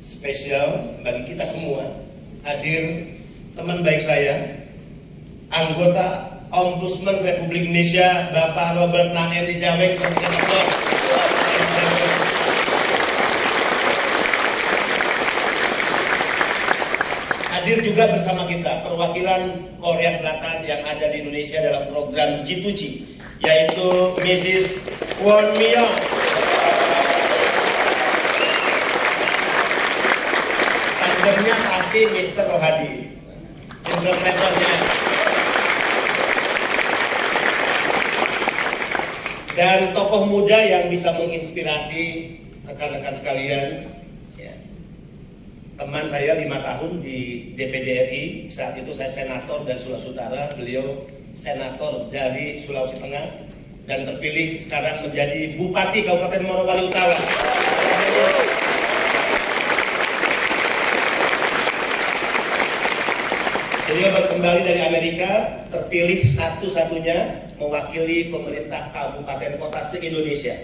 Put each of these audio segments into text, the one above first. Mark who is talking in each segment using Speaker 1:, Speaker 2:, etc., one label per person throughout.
Speaker 1: Spesial bagi kita semua hadir teman baik saya, anggota Ombudsman Republik Indonesia Bapak Robert Naendi Jaweng. Hadir juga bersama kita perwakilan Korea Selatan yang ada di Indonesia dalam program G2G, yaitu Mrs. Kwon Myong. Tandemnya pasti Mr. Rohadi, interpreternya. Dan tokoh muda yang bisa menginspirasi rekan-rekan sekalian. Teman saya 5 tahun di DPD RI, saat itu saya senator dari Sulawesi Utara, beliau senator dari Sulawesi Tengah, dan terpilih sekarang menjadi Bupati Kabupaten Morowali Utara. Beliau baru kembali dari Amerika, terpilih satu-satunya mewakili pemerintah kabupaten kota se-Indonesia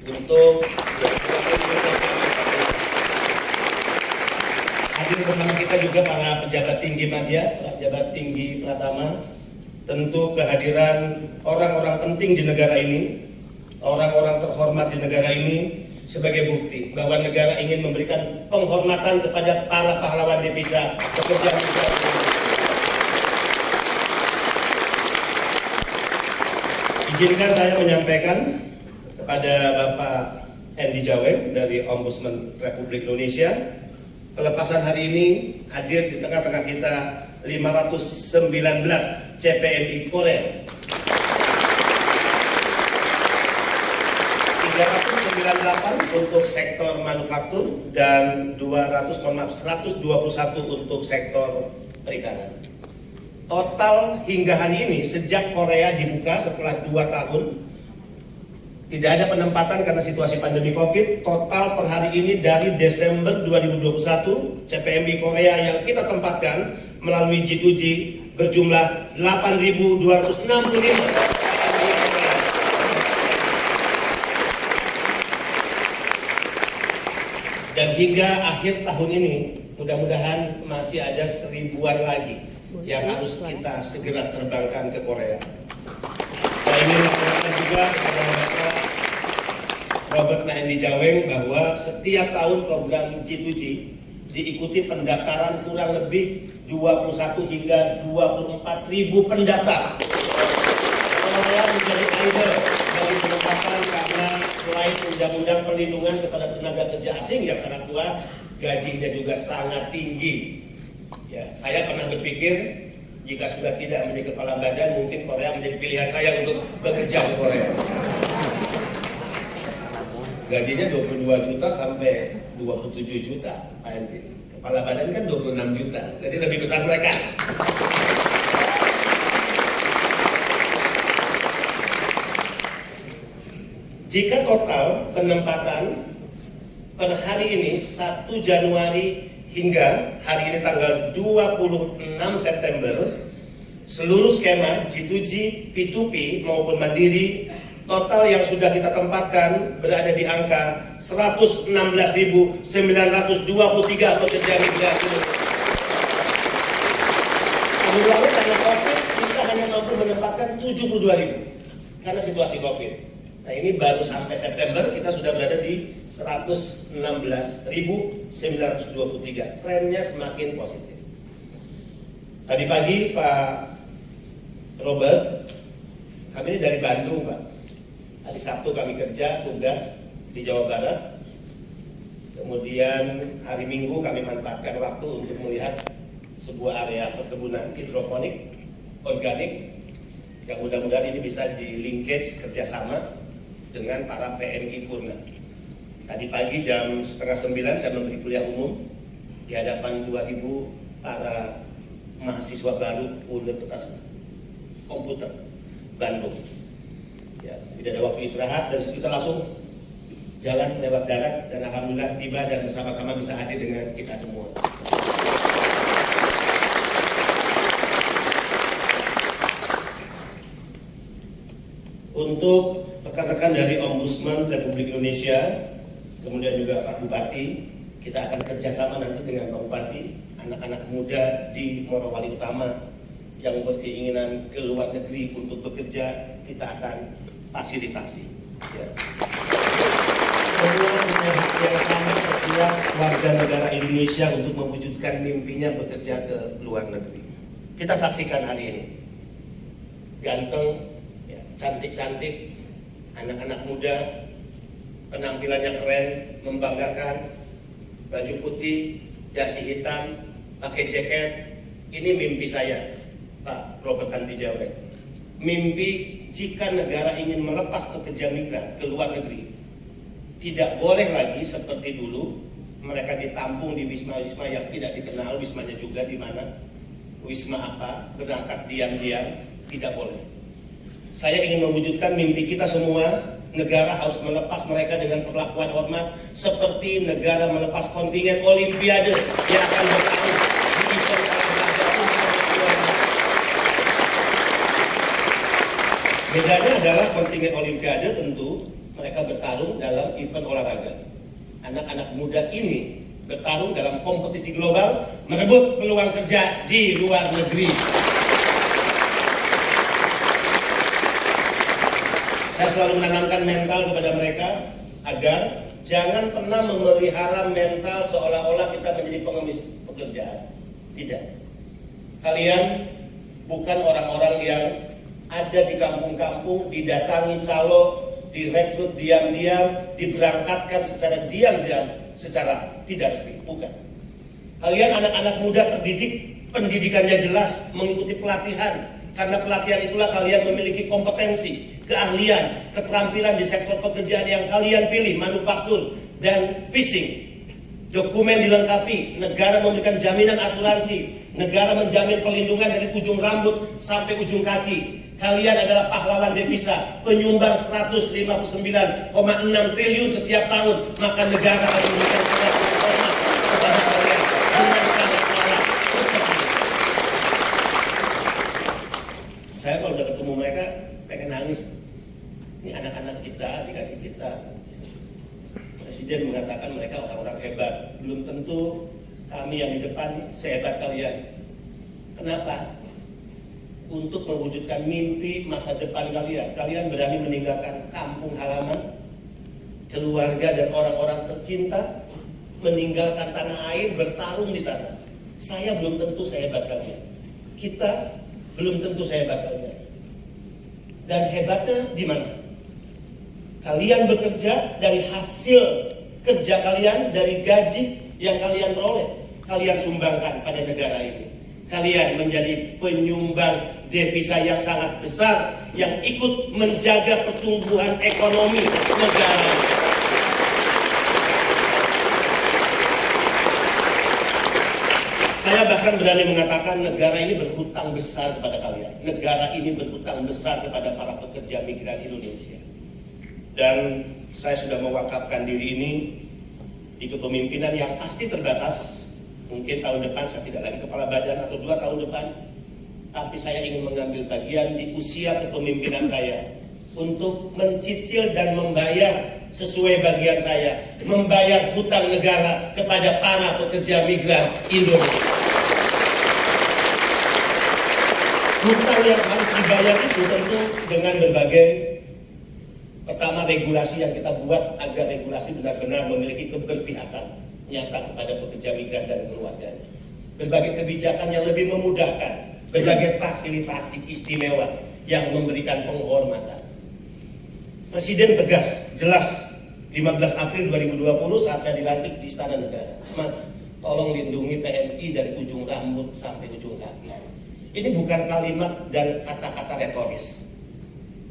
Speaker 1: untuk hadir bersama kita juga para pejabat tinggi media, pejabat tinggi Pratama. Tentu kehadiran orang-orang penting di negara ini, orang-orang terhormat di negara ini sebagai bukti bahwa negara ingin memberikan penghormatan kepada para pahlawan devisa, pekerja migran. Izinkan saya menyampaikan kepada Bapak Endi Jaweng dari Ombudsman Republik Indonesia, pelepasan hari ini hadir di tengah-tengah kita 519 CPMI Korea, 398 untuk sektor manufaktur dan 121 untuk sektor perikanan. Total hingga hari ini sejak Korea dibuka setelah 2 tahun, tidak ada penempatan karena situasi pandemi Covid. Total per hari ini dari Desember 2021 CPMI Korea yang kita tempatkan melalui G2G berjumlah 8.265. Dan hingga akhir tahun ini mudah-mudahan masih ada 1000-an lagi yang harus kita segera terbangkan ke Korea. Saya ingin menyampaikan juga kepada Bapak Robert Naendi Jaweng bahwa setiap tahun program G2G diikuti pendaftaran kurang lebih 21 hingga 24 ribu pendaftar. Korea menjadi idol dari penempatan karena selain undang-undang perlindungan kepada tenaga kerja asing yang sangat kuat, gajinya juga sangat tinggi. Ya, saya pernah berpikir jika sudah tidak menjadi kepala badan, mungkin Korea menjadi pilihan saya untuk bekerja ke Korea. Gajinya 22 juta sampai 27 juta, Pak Endi. Kepala badan kan 26 juta, jadi lebih besar mereka. Jika total penempatan per hari ini 1 Januari hingga hari ini tanggal 26 September, seluruh skema G2G, P2P maupun mandiri total yang sudah kita tempatkan berada di angka 116.923 pekerja migran Indonesia. Tahun lalu karena COVID kita hanya mampu menempatkan 72.000 karena situasi COVID. Nah ini baru sampai September kita sudah berada di 116.923. Trennya semakin positif. Tadi pagi Pak Robert, kami ini dari Bandung Pak. Hari Sabtu kami kerja tugas di Jawa Barat. Kemudian hari Minggu kami manfaatkan waktu untuk melihat sebuah area perkebunan hidroponik organik yang mudah-mudahan ini bisa di linkage kerjasama dengan para PMI Purna. Tadi pagi jam 8:30 saya memberi kuliah umum di hadapan 2.000 para mahasiswa baru Universitas Komputer Bandung. Ya, tidak ada waktu istirahat dan kita langsung jalan lewat darat dan alhamdulillah tiba dan bersama-sama bisa hadir dengan kita semua. Untuk rekan-rekan dari Ombudsman Republik Indonesia, kemudian juga Pak Bupati, kita akan kerjasama nanti dengan Pak Bupati, anak-anak muda di Morowali Utama yang berkeinginan ke luar negeri untuk bekerja, kita akan fasilitasi. Ya. Semua punya hak yang sama setiap warga negara Indonesia untuk mewujudkan mimpinya bekerja ke luar negeri. Kita saksikan hari ini, ganteng, ya, cantik-cantik, anak-anak muda, penampilannya keren, membanggakan, baju putih, dasi hitam, pakai jaket. Ini mimpi saya, Pak Robert Andi Jaweng. Mimpi jika negara ingin melepas pekerja migran ke luar negeri, tidak boleh lagi seperti dulu mereka ditampung di wisma-wisma yang tidak dikenal wismanya juga di mana, wisma apa, berangkat diam-diam, tidak boleh. Saya ingin mewujudkan mimpi kita semua, negara harus melepas mereka dengan perlakuan hormat seperti negara melepas kontingen Olimpiade yang akan bertarung di event olahraga internasional. Bedanya adalah kontingen Olimpiade tentu mereka bertarung dalam event olahraga. Anak-anak muda ini bertarung dalam kompetisi global, merebut peluang kerja di luar negeri. Saya selalu menanamkan mental kepada mereka agar jangan pernah memelihara mental seolah-olah kita menjadi pengemis pekerjaan. Tidak. Kalian bukan orang-orang yang ada di kampung-kampung, didatangi calo, direkrut diam-diam, diberangkatkan secara diam-diam, secara tidak resmi. Bukan. Kalian anak-anak muda terdidik, pendidikannya jelas, mengikuti pelatihan. Karena pelatihan itulah kalian memiliki kompetensi, keahlian, keterampilan di sektor pekerjaan yang kalian pilih, manufaktur dan fishing. Dokumen dilengkapi, negara memberikan jaminan asuransi, negara menjamin perlindungan dari ujung rambut sampai ujung kaki. Kalian adalah pahlawan devisa, penyumbang 159,6 triliun setiap tahun, maka negara harus memberikan perlakuan hormat kepada kalian dengan sangat layak seperti ini. Saya kalau udah ketemu mereka pengen nangis. Ini anak-anak kita, adik-adik kita. Presiden mengatakan mereka orang-orang hebat. Belum tentu kami yang di depan sehebat kalian. Kenapa? Untuk mewujudkan mimpi masa depan kalian. Kalian berani meninggalkan kampung halaman, keluarga dan orang-orang tercinta, meninggalkan tanah air, bertarung di sana. Saya belum tentu sehebat kalian. Kita belum tentu sehebat kalian. Dan hebatnya di mana? Kalian bekerja dari hasil kerja kalian, dari gaji yang kalian peroleh, kalian sumbangkan pada negara ini. Kalian menjadi penyumbang devisa yang sangat besar yang ikut menjaga pertumbuhan ekonomi negara. Saya bahkan berani mengatakan negara ini berhutang besar kepada kalian. Negara ini berhutang besar kepada para pekerja migran Indonesia. Dan saya sudah mewakafkan diri ini di kepemimpinan yang pasti terbatas. Mungkin tahun depan saya tidak lagi kepala badan atau 2 tahun depan. Tapi saya ingin mengambil bagian di usia kepemimpinan saya untuk mencicil dan membayar sesuai bagian saya, membayar hutang negara kepada para pekerja migran Indonesia. Hutang yang harus dibayar itu tentu dengan berbagai, pertama, regulasi yang kita buat agar regulasi benar-benar memiliki keberpihakan nyata kepada pekerja migran dan keluarganya. Berbagai kebijakan yang lebih memudahkan, berbagai fasilitasi istimewa yang memberikan penghormatan. Presiden tegas, jelas, 15 April 2020 saat saya dilantik di Istana Negara. Mas, tolong lindungi PMI dari ujung rambut sampai ujung kaki. Ini bukan kalimat dan kata-kata retoris.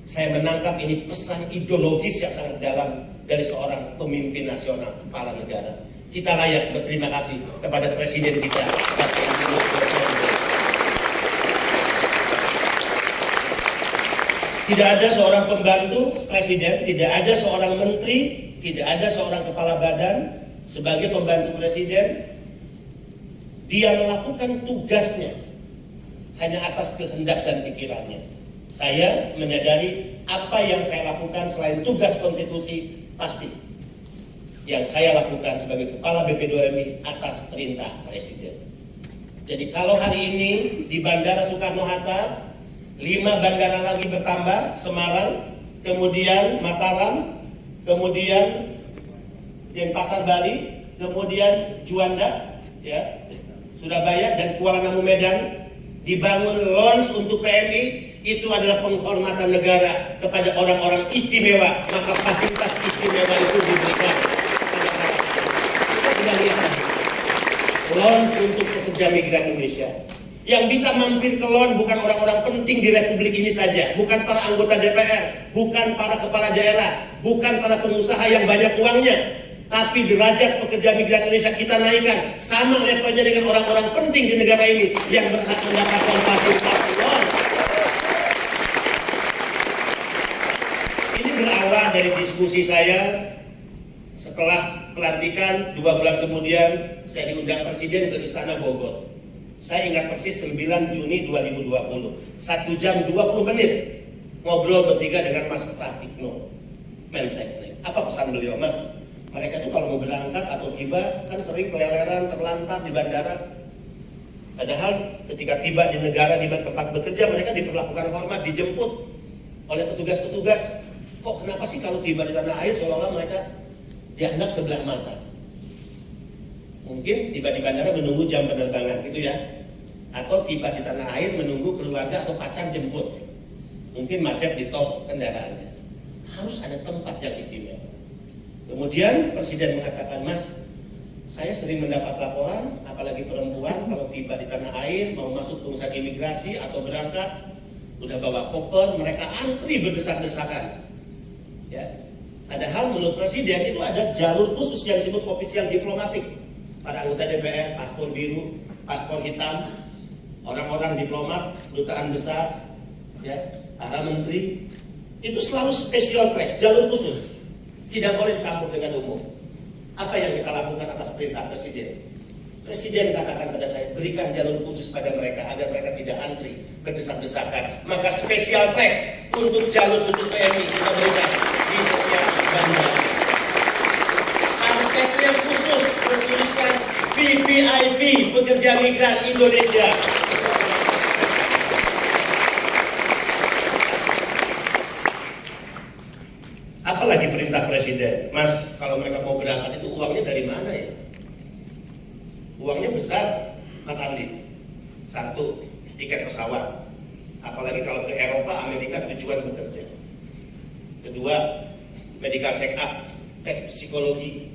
Speaker 1: Saya menangkap ini pesan ideologis yang sangat dalam dari seorang pemimpin nasional, kepala negara. Kita layak berterima kasih kepada Presiden kita, Bapak Insinyur Jokowi. Tidak ada seorang pembantu Presiden, tidak ada seorang menteri, tidak ada seorang kepala badan sebagai pembantu Presiden. Dia melakukan tugasnya hanya atas kehendak dan pikirannya. Saya menyadari apa yang saya lakukan selain tugas konstitusi pasti yang saya lakukan sebagai Kepala BP2MI atas perintah Presiden. Jadi kalau hari ini di Bandara Soekarno-Hatta 5 bandara lagi bertambah, Semarang, kemudian Mataram, kemudian Denpasar Bali, kemudian Juanda, ya, Surabaya dan Kuala Namu Medan dibangun lounge untuk PMI. Itu adalah penghormatan negara kepada orang-orang istimewa, maka fasilitas istimewa itu diberikan. Kita sudah lihat lounge untuk pekerja migran Indonesia. Yang bisa mampir ke lounge bukan orang-orang penting di Republik ini saja, bukan para anggota DPR, bukan para kepala daerah, bukan para pengusaha yang banyak uangnya, tapi derajat pekerja migran Indonesia kita naikkan sama levelnya dengan orang-orang penting di negara ini yang berhak mendapatkan fasilitas lounge. Ini berawal dari diskusi saya setelah pelantikan 2 bulan kemudian saya diundang Presiden ke Istana Bogor. Saya ingat persis 9 Juni 2020, 1 jam 20 menit ngobrol bertiga dengan Mas Pratikno, Menseknek. Apa pesan beliau, Mas? Mereka tuh kalau mau berangkat atau tiba kan sering keleleran, terlantar di bandara. Padahal ketika tiba di negara di tempat bekerja mereka diperlakukan hormat, dijemput oleh petugas-petugas. Kok kenapa sih kalau tiba di tanah air seolah-olah mereka dianggap sebelah mata? Mungkin tiba di bandara menunggu jam penerbangan gitu ya, atau tiba di tanah air menunggu keluarga atau pacar jemput. Mungkin macet di tol kendaraannya. Harus ada tempat yang istimewa. Kemudian Presiden mengatakan, Mas, saya sering mendapat laporan, apalagi perempuan kalau tiba di tanah air mau masuk urusan imigrasi atau berangkat, udah bawa koper, mereka antri berdesak-desakan. Ya, padahal menurut Presiden itu ada jalur khusus yang disebut ofisial diplomatik. Para anggota DPR, paspor biru, paspor hitam, orang-orang diplomat, kedutaan besar, ya, para menteri, itu selalu special track, jalur khusus, tidak boleh campur dengan umum. Apa yang kita lakukan atas perintah Presiden? Presiden katakan pada saya, berikan jalur khusus pada mereka agar mereka tidak antri, berdesak-desakan. Maka special track untuk jalur khusus PMI kita berikan di setiap bandara. Karpetnya khusus bertuliskan VVIP pekerja migran Indonesia. Apalagi perintah Presiden, Mas, kalau mereka mau berangkat itu uangnya dari mana ya? Uangnya besar, Mas Andi. 1, tiket pesawat. Apalagi kalau ke Eropa, Amerika tujuan bekerja. 2, medical check up, tes psikologi.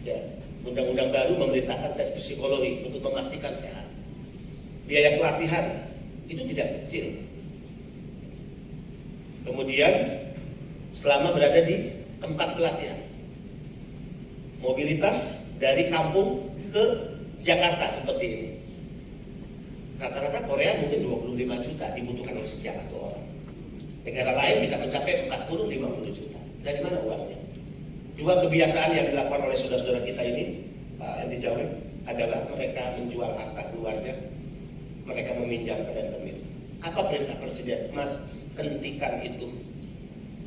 Speaker 1: Ya, undang-undang baru memerintahkan tes psikologi untuk memastikan sehat. Biaya pelatihan itu tidak kecil. Kemudian selama berada di tempat pelatihan, mobilitas dari kampung ke Jakarta seperti ini. Rata-rata Korea mungkin 25 juta dibutuhkan oleh sekian satu orang. Negara lain bisa mencapai 40-50 juta. Dari mana uangnya? 2 kebiasaan yang dilakukan oleh saudara-saudara kita ini, Pak Endi Jaweng, adalah mereka menjual harta keluarga, mereka meminjam ke rentenir. Apa perintah Presiden? Mas, hentikan itu.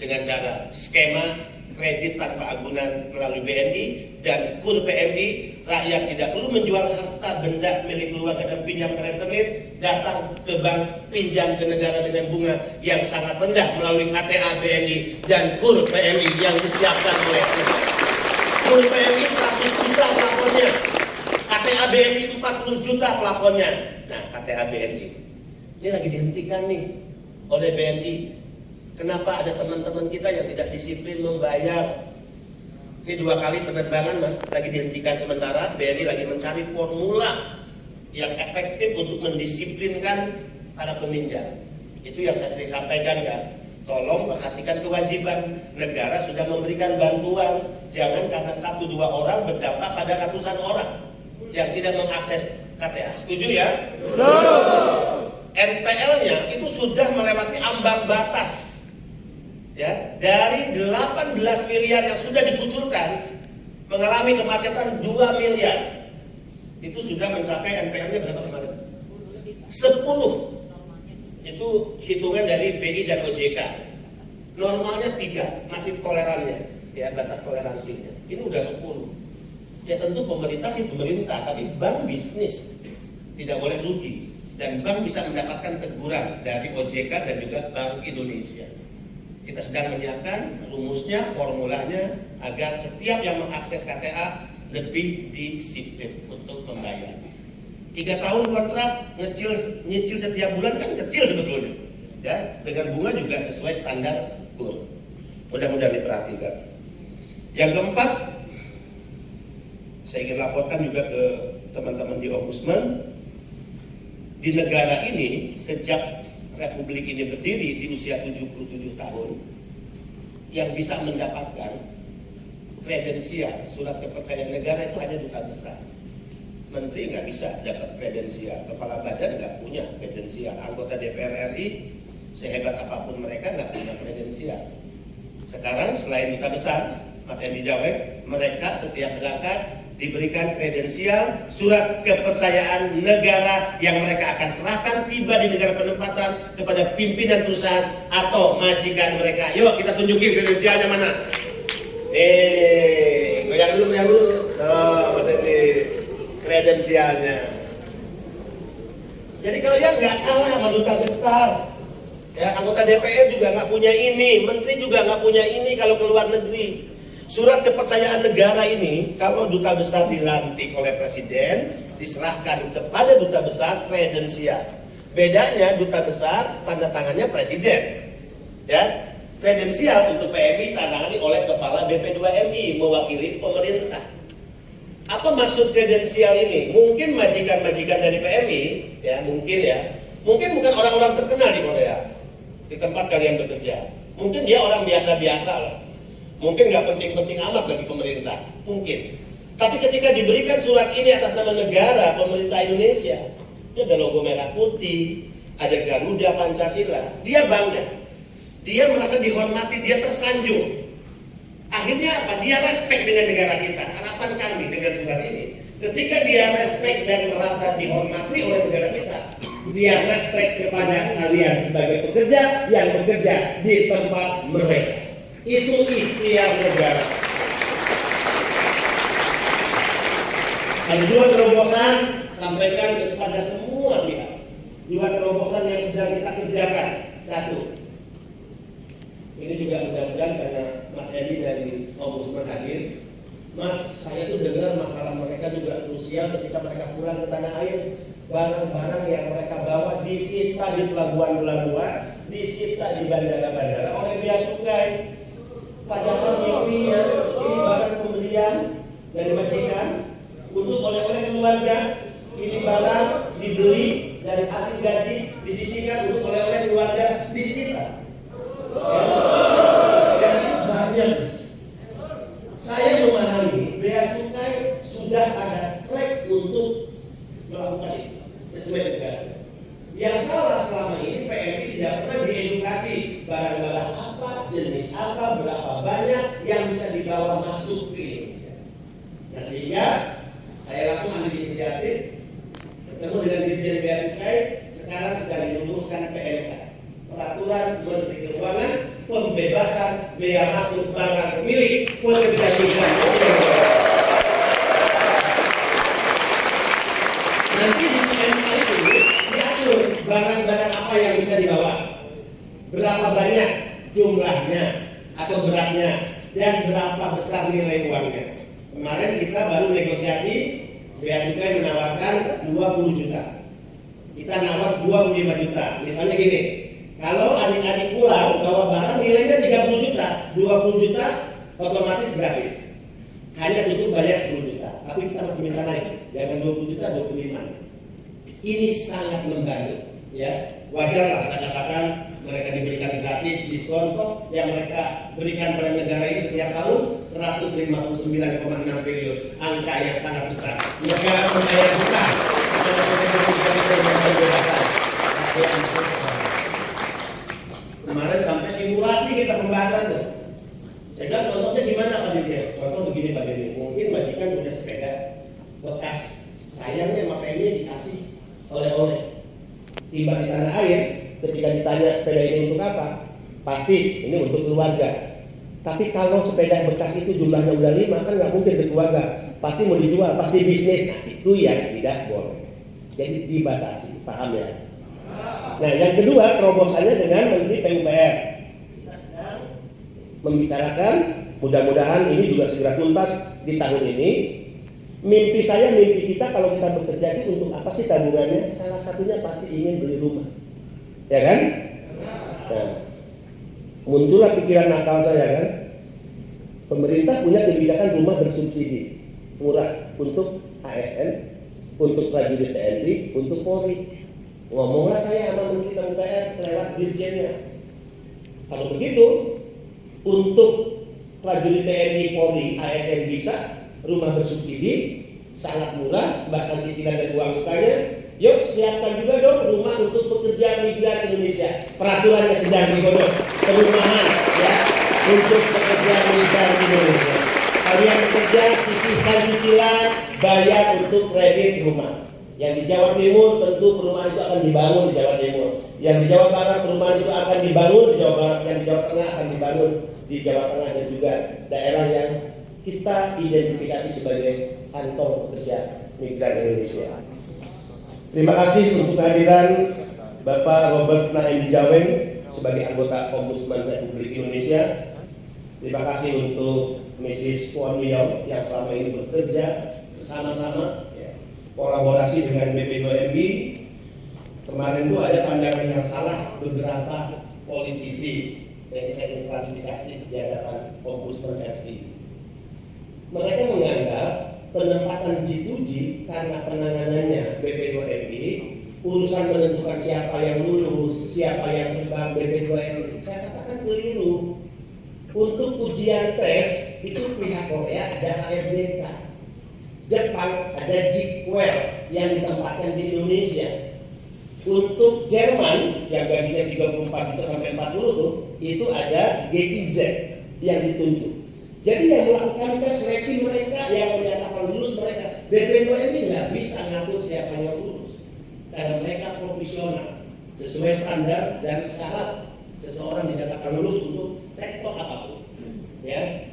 Speaker 1: dengan cara skema kredit tanpa agunan melalui BNI dan KUR PMI. Rakyat tidak perlu menjual harta benda milik keluarga dan pinjam ke rentenir, datang ke bank, pinjam ke negara dengan bunga yang sangat rendah melalui KTA BNI dan KUR PMI yang disiapkan oleh KUR PMI 100 juta plafonnya, KTA BNI 40 juta plafonnya. Nah, KTA BNI ini lagi dihentikan nih oleh BNI. Kenapa ada teman-teman kita yang tidak disiplin membayar? Ini 2 kali penerbangan Mas, lagi dihentikan sementara. BNI lagi mencari formula yang efektif untuk mendisiplinkan para peminjam. Itu yang saya sering sampaikan kan. Tolong perhatikan kewajiban. Negara sudah memberikan bantuan. Jangan karena 1-2 orang berdampak pada ratusan orang yang tidak mengakses KTA. Setuju ya? NPL-nya itu sudah melewati ambang batas. Ya, dari 18 miliar yang sudah dikucurkan mengalami kemacetan 2 miliar. Itu sudah mencapai NPL-nya berapa kemarin? 10. Itu hitungan dari BI dan OJK. Normalnya 3, masih tolerannya, ya batas toleransinya. Ini udah 10. Ya tentu pemerintah sih pemerintah, tapi bank bisnis tidak boleh rugi. Dan bank bisa mendapatkan teguran dari OJK dan juga Bank Indonesia. Kita sedang menyiapkan rumusnya, formulanya agar setiap yang mengakses KTA lebih disiplin untuk membayar. 3 tahun kontrak nyicil setiap bulan kan kecil sebetulnya, ya dengan bunga juga sesuai standar KUR. Mudah-mudahan diperhatikan. Yang keempat, saya ingin laporkan juga ke teman-teman di Ombudsman. Di negara ini sejak Republik ini berdiri di usia 77 tahun, yang bisa mendapatkan kredensial surat kepercayaan negara itu hanya duta besar. Menteri nggak bisa dapat kredensial, kepala badan nggak punya kredensial, anggota DPR RI sehebat apapun mereka nggak punya kredensial. Sekarang selain duta besar, Mas Endi Jawek, mereka setiap berangkat diberikan kredensial surat kepercayaan negara yang mereka akan serahkan tiba di negara penempatan kepada pimpinan perusahaan atau majikan mereka. Yuk kita tunjukin kredensialnya mana. Nih, goyang dulu. Mas Endi, kredensialnya. Jadi kalian nggak kalah sama duta besar. Ya, anggota DPR juga nggak punya ini, menteri juga nggak punya ini kalau ke luar negeri. Surat kepercayaan negara ini, kalau duta besar dilantik oleh presiden, diserahkan kepada duta besar kredensial. Bedanya duta besar tanda tangannya presiden, ya. Kredensial untuk PMI tangani oleh kepala BP2MI mewakili pemerintah. Apa maksud kredensial ini? Mungkin majikan-majikan dari PMI, ya mungkin bukan orang-orang terkenal di Korea, di tempat kalian bekerja. Mungkin dia orang biasa-biasa lah. Mungkin nggak penting-penting amat bagi pemerintah, mungkin. Tapi ketika diberikan surat ini atas nama negara, pemerintah Indonesia, ini ada logo merah putih, ada Garuda Pancasila, dia bangga, dia merasa dihormati, dia tersanjung. Akhirnya apa? Dia respect dengan negara kita. Harapan kami dengan surat ini, ketika dia respect dan merasa dihormati oleh negara kita, dia respect kepada kalian sebagai pekerja yang bekerja di tempat mereka. Itu ikhtiar negara. Ada 2 terobosan, sampaikan kepada semua pihak. 2 terobosan yang sedang kita kerjakan. 1, ini juga mudah-mudahan karena Mas Edi dari Ombudsman hadir. Mas, saya tuh dengar masalah mereka juga krusial ketika mereka pulang ke tanah air. Barang-barang yang mereka bawa disita di pelabuhan luar, disita di bandara-bandara oleh bea cukai. Padahal ini barang pembelian dari majikan untuk oleh-oleh keluarga. Ini barang dibeli dari hasil gaji disisihkan untuk oleh-oleh keluarga, disita. Ya. Dan ini banyak. Saya memahami bea cukai sudah ada track untuk melakukan itu sesuai dengan. Yang salah selama ini PMI tidak pernah diedukasi barang-barang apa, jenis apa, berapa banyak yang bisa dibawa masuk ke Indonesia. Nah sehingga saya langsung ambil inisiatif ketemu dengan Dirjen Bea Cukai, sekarang sedang dirumuskan PMK, Peraturan Menteri Keuangan pembebasan bea masuk barang milik pekerja migran. Nanti di PMK itu diatur barang-barang apa yang bisa dibawa, berapa banyak jumlahnya atau beratnya, dan berapa besar nilai uangnya. Kemarin kita baru negosiasi, Bea Cukai menawarkan 20 juta. Kita nawar 25 juta. Misalnya gini, kalau adik-adik pulang bawa barang nilainya 30 juta, 20 juta otomatis gratis. Hanya cukup bayar 10 juta. Tapi kita masih minta naik, jangan 20 juta, 25. Ini sangat membantu, ya. Wajar lah saya katakan mereka diberikan gratis, diskon kok yang mereka berikan pada negara ini setiap tahun 159,6 triliun, angka yang sangat besar. Negara membayar hutang. Kemarin sampai simulasi kita pembahasan tuh. Saya bilang contohnya gimana Pak Dirjen? Contoh begini Pak Dirjen, mungkin majikan punya sepeda bekas, sayangnya sama PMI dikasih oleh-oleh. Tiba di tanah air, ketika ditanya sepeda ini untuk apa? Pasti ini untuk keluarga. Tapi kalau sepeda bekas itu jumlahnya udah 5, kan nggak mungkin untuk keluarga. Pasti mau dijual, pasti bisnis. Nah, itu yang tidak boleh. Jadi dibatasi, paham ya? Nah, yang kedua terobosannya dengan Menteri PUPR. Kita sedang membicarakan, mudah-mudahan ini juga segera tuntas di tahun ini. Mimpi kita kalau kita bekerja itu untuk apa sih tabungannya? Salah satunya pasti ingin beli rumah, ya kan? Nah, muncullah pikiran nakal saya kan. Pemerintah punya kebijakan rumah bersubsidi, murah untuk ASN, untuk prajurit TNI, untuk Polri. Ngomonglah saya sama Menteri PUPR lewat dirjennya. Kalau begitu, untuk prajurit TNI, Polri, ASN bisa rumah bersubsidi, sangat murah, bahkan cicilan dan uang mukanya. Yuk siapkan juga dong rumah untuk pekerja migran Indonesia. Peraturannya sedang digodok, perumahan ya untuk pekerja migran Indonesia. Kalian bekerja, sisihkan cicilan, bayar untuk kredit rumah. Yang di Jawa Timur tentu perumahan itu akan dibangun di Jawa Timur. Yang di Jawa Barat perumahan itu akan dibangun di Jawa Barat. Yang di Jawa Tengah akan dibangun di Jawa Tengah, dan juga daerah yang kita identifikasi sebagai kantong pekerja migran Indonesia. Terima kasih untuk kehadiran Bapak Robert Naim Dijaweng sebagai anggota Ombudsman Republik Indonesia. Terima kasih untuk Mrs. Puan Liao yang selama ini bekerja bersama-sama, ya, kolaborasi dengan BP2MI. Kemarin itu ada pandangan yang salah beberapa politisi yang saya ingin klarifikasi di hadapan Ombudsman RI. Mereka menganggap penempatan G2G karena penanganannya BP2MI, urusan menentukan siapa yang lulus, siapa yang terbang BP2MI. Saya katakan keliru. Untuk ujian tes itu pihak Korea ada HRBK, Jepang ada Jikwel yang ditempatkan di Indonesia. Untuk Jerman yang gajinya 34 juta sampai 40 tuh, itu ada GIZ yang ditunjuk. Jadi yang melakukan tes seleksi mereka, yang menyatakan lulus mereka. BP2MI nggak bisa ngatur siapa yang lulus, karena mereka profesional sesuai standar dan syarat seseorang dinyatakan lulus untuk sektor apapun. Ya,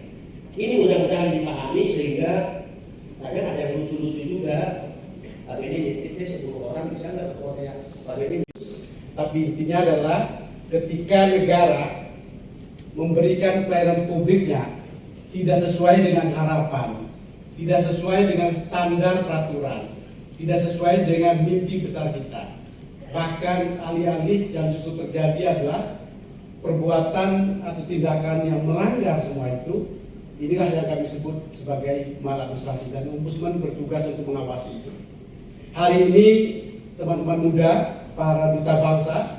Speaker 1: ini mudah-mudahan dipahami sehingga kadang ada yang lucu-lucu juga. Tapi ini nitip deh 10 orang bisa nggak ke Korea?
Speaker 2: Tapi intinya adalah ketika negara memberikan pelayanan publiknya tidak sesuai dengan harapan, tidak sesuai dengan standar peraturan, tidak sesuai dengan mimpi besar kita. Bahkan alih-alih yang justru terjadi adalah perbuatan atau tindakan yang melanggar semua itu. Inilah yang kami sebut sebagai maladministrasi, dan Ombudsman bertugas untuk mengawasi itu. Hari ini teman-teman muda, para duta bangsa,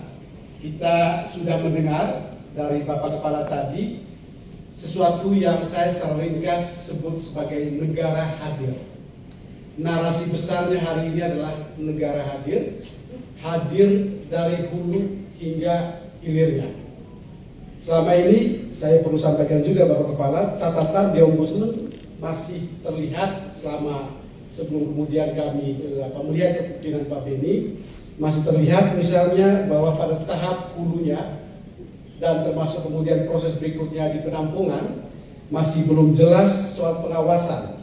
Speaker 2: kita sudah mendengar dari Bapak Kepala tadi sesuatu yang saya secara ringkas sebut sebagai negara hadir. Narasi besarnya hari ini adalah negara hadir, hadir dari hulu hingga hilirnya. Selama ini saya perlu sampaikan juga Bapak Kepala, catatan di Ombudsman masih terlihat selama sebelum kemudian kami melihat kepemimpinan Pak Beni, masih terlihat misalnya bahwa pada tahap hulunya dan termasuk kemudian proses berikutnya di penampungan, masih belum jelas soal pengawasan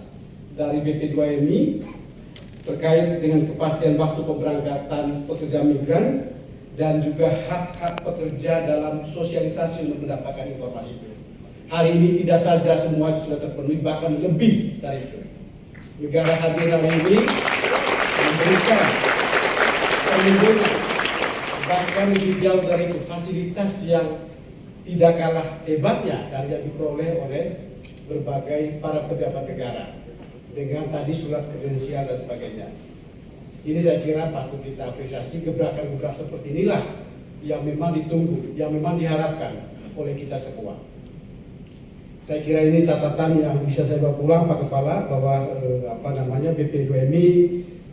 Speaker 2: dari BP2MI terkait dengan kepastian waktu pemberangkatan pekerja migran dan juga hak-hak pekerja dalam sosialisasi untuk mendapatkan informasi itu. Hari ini tidak saja semua sudah terpenuhi, bahkan lebih dari itu. Negara hadir hari ini memberikan perlindungan, bahkan lebih jauh dari itu, fasilitas yang tidak kalah hebatnya dari yang diperoleh oleh berbagai para pejabat negara dengan tadi surat kredensial dan sebagainya. Ini saya kira patut kita apresiasi. Gebrakan-gebrakan seperti inilah yang memang ditunggu, yang memang diharapkan oleh kita semua. Saya kira ini catatan yang bisa saya bawa pulang Pak Kepala, bahwa BP2MI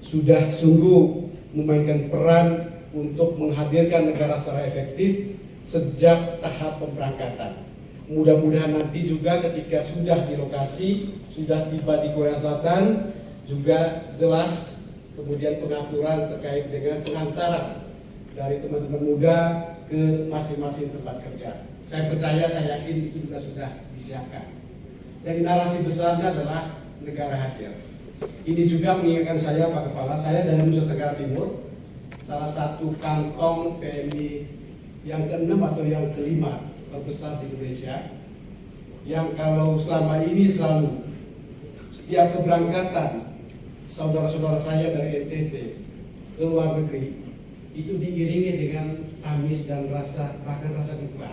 Speaker 2: sudah sungguh memainkan peran untuk menghadirkan negara secara efektif sejak tahap pemberangkatan. Mudah-mudahan nanti juga ketika sudah di lokasi, sudah tiba di Korea Selatan, juga jelas kemudian pengaturan terkait dengan pengantaran dari teman-teman muda ke masing-masing tempat kerja. Saya percaya, saya yakin itu juga sudah disiapkan. Jadi narasi besarnya adalah negara hadir. Ini juga mengingatkan saya Pak Kepala, saya dari Nusa Tenggara Timur, salah satu kantong PMI yang ke-6 atau yang ke-5 terbesar di Indonesia, yang kalau selama ini selalu setiap keberangkatan saudara-saudara saya dari NTT ke luar negeri itu diiringi dengan tangis dan bahkan rasa duka,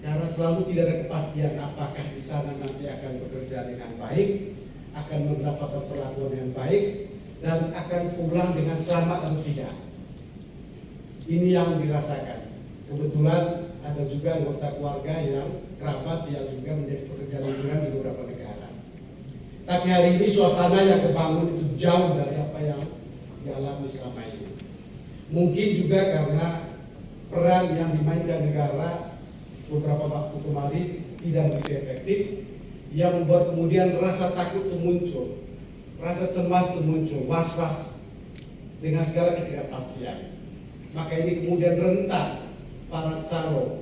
Speaker 2: karena selalu tidak ada kepastian apakah di sana nanti akan bekerja dengan baik, akan mendapatkan perlakuan yang baik, dan akan pulang dengan selamat atau tidak. Ini yang dirasakan. Kebetulan ada juga anggota keluarga yang kerabat yang juga menjadi pekerja migran di beberapa negara. Tapi hari ini suasana yang kebangun itu jauh dari apa yang dialami selama ini. Mungkin juga karena peran yang dimainkan negara beberapa waktu kemarin tidak begitu efektif, yang membuat kemudian rasa takut itu muncul, rasa cemas itu muncul, was-was dengan segala ketidakpastian. Maka ini kemudian rentan para calo,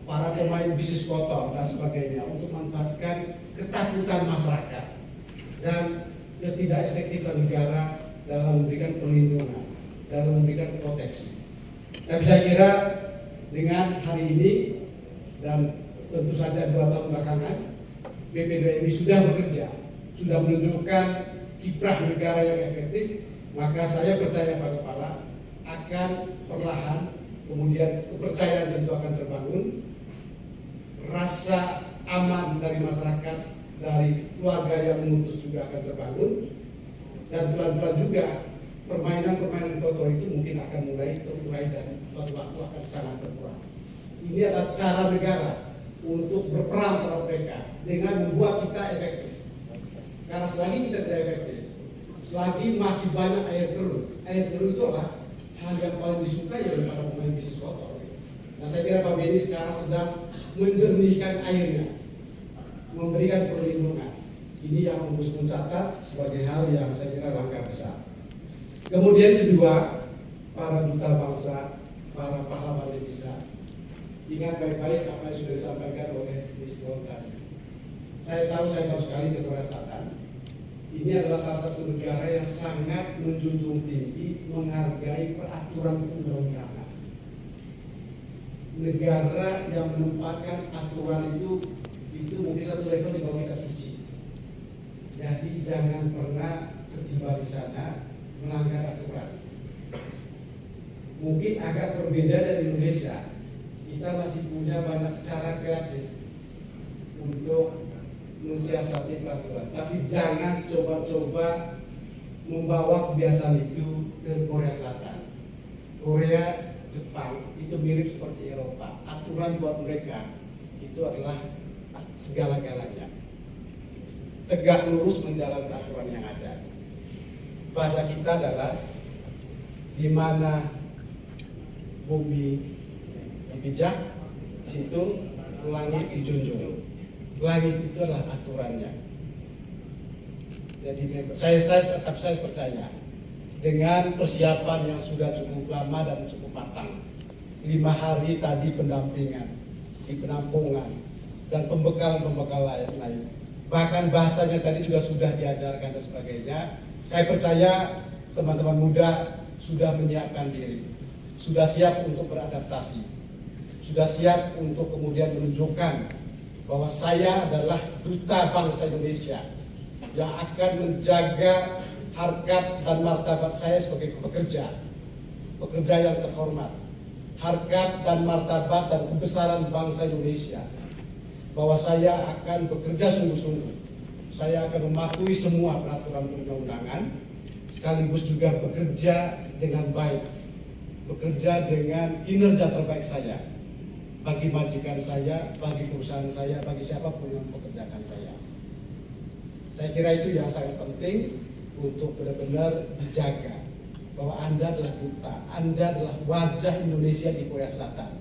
Speaker 2: para pemain bisnis kotor dan sebagainya untuk memanfaatkan ketakutan masyarakat dan ketidakefektifan negara dalam memberikan perlindungan, dalam memberikan proteksi. Tapi saya kira dengan hari ini dan tentu saja 2 tahun belakangan, BP2MI sudah bekerja, sudah menunjukkan kiprah negara yang efektif, maka saya percaya Pak Kepala akan perlahan kemudian kepercayaan tentu akan terbangun, rasa aman dari masyarakat, dari keluarga yang mengutus juga akan terbangun, dan pelan-pelan juga permainan-permainan kotor itu mungkin akan mulai dan suatu waktu akan sangat berkurang. Ini adalah cara negara untuk berperan terhadap mereka dengan membuat kita efektif. Karena selagi kita tidak efektif, selagi masih banyak air keruh itu adalah hal yang paling disukai oleh para pemain bisnis kotor. Nah, saya kira Pak Benny sekarang sedang menjernihkan airnya, memberikan perlindungan. Ini yang harus mencatat sebagai hal yang saya kira langkah besar. Kemudian kedua, para duta bangsa, para pahlawan devisa, ingat baik-baik apa yang sudah disampaikan oleh Miss Gold tadi. Saya tahu sekali ke Korea Selatan. Ini adalah salah satu negara yang sangat menjunjung tinggi, menghargai peraturan undang-undangan. Negara yang menempatkan aturan itu mungkin satu level di bawah kitab suci. Jadi jangan pernah setiba di sana melanggar aturan. Mungkin agak berbeda dari Indonesia. Kita masih punya banyak cara kreatif untuk mensiasati peraturan, tapi jangan coba-coba membawa kebiasaan itu ke Korea Selatan. Korea, Jepang itu mirip seperti Eropa. Aturan buat mereka itu adalah segala-galanya. Tegak lurus menjalankan aturan yang ada. Bahasa kita adalah di mana bumi dipijak, situ langit dijunjung. Langit itu adalah aturannya. Jadi saya percaya dengan persiapan yang sudah cukup lama dan cukup matang, 5 hari tadi pendampingan di penampungan dan pembekalan lain. Bahkan bahasanya tadi juga sudah diajarkan dan sebagainya. Saya percaya teman-teman muda sudah menyiapkan diri, sudah siap untuk beradaptasi, sudah siap untuk kemudian menunjukkan bahwa saya adalah duta bangsa Indonesia yang akan menjaga harkat dan martabat saya sebagai pekerja yang terhormat, harkat dan martabat dan kebesaran bangsa Indonesia, bahwa saya akan bekerja sungguh-sungguh, saya akan mematuhi semua peraturan perundang-undangan, sekaligus juga bekerja dengan baik, bekerja dengan kinerja terbaik saya bagi majikan saya, bagi perusahaan saya, bagi siapapun yang mempekerjakan saya. Saya kira itu yang sangat penting untuk benar-benar dijaga, bahwa Anda adalah duta, Anda adalah wajah Indonesia di Korea Selatan.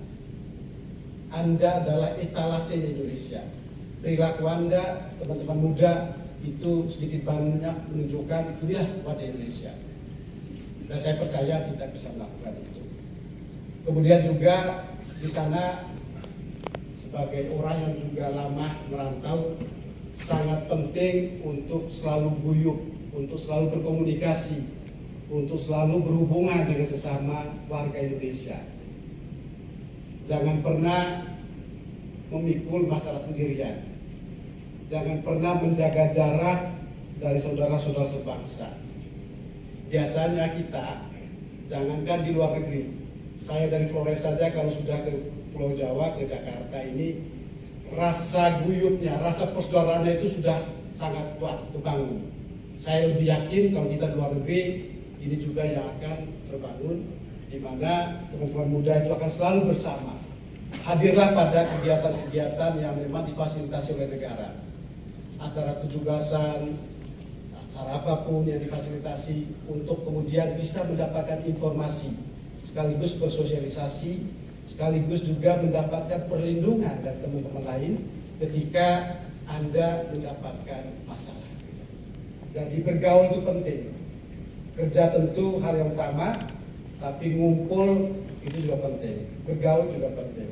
Speaker 2: Anda adalah etalase Indonesia. Perilaku Anda, teman-teman muda, itu sedikit banyak menunjukkan inilah wajah Indonesia. Dan saya percaya kita bisa melakukan itu. Kemudian juga di sana sebagai orang yang juga lama merantau, sangat penting untuk selalu guyup, untuk selalu berkomunikasi, untuk selalu berhubungan dengan sesama warga Indonesia. Jangan pernah memikul masalah sendirian. Jangan pernah menjaga jarak dari saudara-saudara sebangsa. Biasanya kita, jangankan di luar negeri, saya dari Flores saja kalau sudah ke Pulau Jawa, ke Jakarta ini, rasa guyupnya, rasa persaudaranya itu sudah sangat kuat terbangun. Saya lebih yakin kalau kita di luar negeri, ini juga yang akan terbangun, di mana teman-teman muda itu akan selalu bersama. Hadirlah pada kegiatan-kegiatan yang memang difasilitasi oleh negara. Acara 17-an, acara apapun yang difasilitasi untuk kemudian bisa mendapatkan informasi, sekaligus bersosialisasi, sekaligus juga mendapatkan perlindungan dari teman-teman lain ketika Anda mendapatkan masalah. Jadi bergaul itu penting. Kerja tentu hal yang utama, tapi ngumpul itu juga penting. Bergaul juga penting.